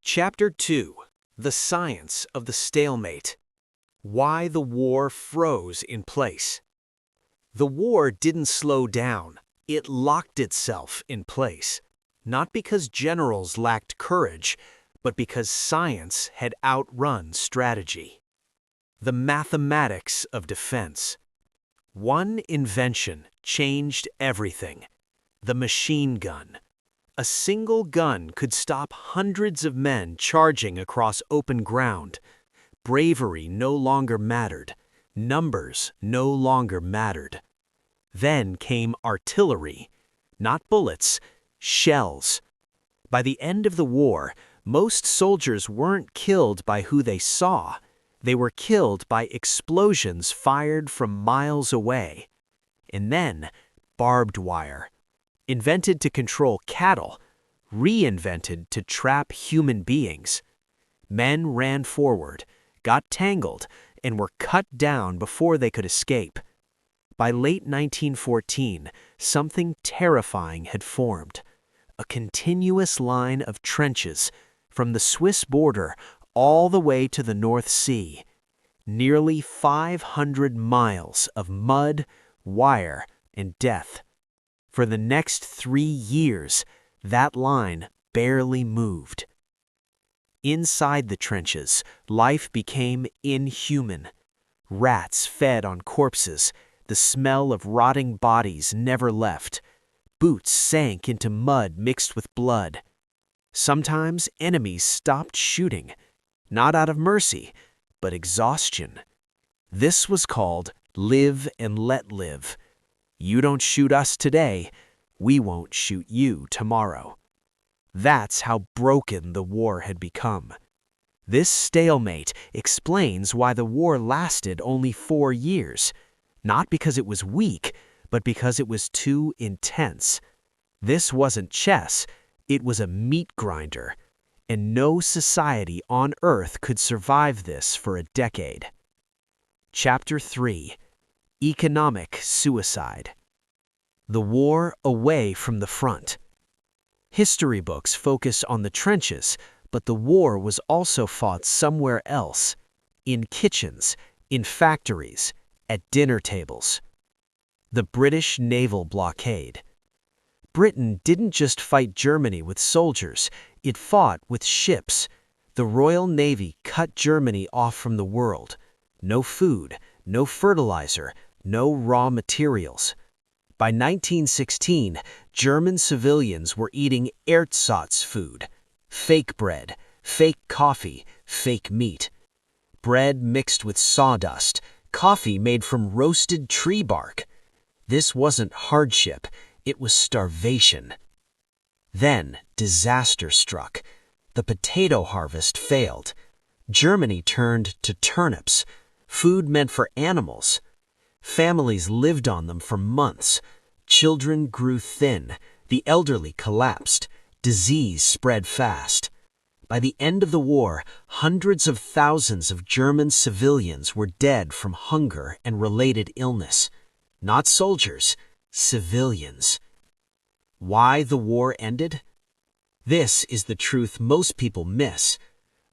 Chapter 2: The Science of the Stalemate. Why the war froze in place. The war didn't slow down, it locked itself in place. Not because generals lacked courage, but because science had outrun strategy. The mathematics of defense. One invention changed everything: the machine gun. A single gun could stop hundreds of men charging across open ground. Bravery no longer mattered. Numbers no longer mattered. Then came artillery. Not bullets, shells. By the end of the war, most soldiers weren't killed by who they saw. They were killed by explosions fired from miles away. And then, barbed wire. Invented to control cattle, reinvented to trap human beings. Men ran forward, got tangled, and were cut down before they could escape. By late 1914, something terrifying had formed. A continuous line of trenches, from the Swiss border all the way to the North Sea. Nearly 500 miles of mud, wire, and death. For the next 3 years, that line barely moved. Inside the trenches, life became inhuman. Rats fed on corpses. The smell of rotting bodies never left. Boots sank into mud mixed with blood. Sometimes enemies stopped shooting, not out of mercy, but exhaustion. This was called live and let live. You don't shoot us today, we won't shoot you tomorrow. That's how broken the war had become. This stalemate explains why the war lasted only 4 years. Not because it was weak, but because it was too intense. This wasn't chess, it was a meat grinder. And no society on Earth could survive this for a decade. Chapter 3: Economic Suicide. The war away from the front. History books focus on the trenches, but the war was also fought somewhere else. In kitchens, in factories, at dinner tables. The British Naval Blockade. Britain didn't just fight Germany with soldiers, it fought with ships. The Royal Navy cut Germany off from the world. No food, no fertilizer, no raw materials. By 1916, German civilians were eating ersatz food, fake bread, fake coffee, fake meat. Bread mixed with sawdust, coffee made from roasted tree bark. This wasn't hardship, it was starvation. Then disaster struck. The potato harvest failed. Germany turned to turnips, food meant for animals. Families lived on them for months. Children grew thin. The elderly collapsed. Disease spread fast. By the end of the war, hundreds of thousands of German civilians were dead from hunger and related illness. Not soldiers, civilians. Why the war ended? This is the truth most people miss.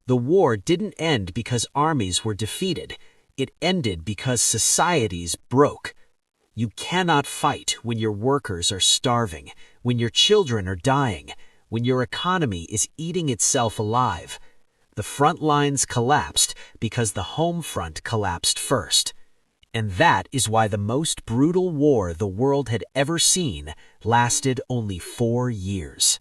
The war didn't end because armies were defeated. It ended because societies broke. You cannot fight when your workers are starving, when your children are dying, when your economy is eating itself alive. The front lines collapsed because the home front collapsed first. And that is why the most brutal war the world had ever seen lasted only 4 years.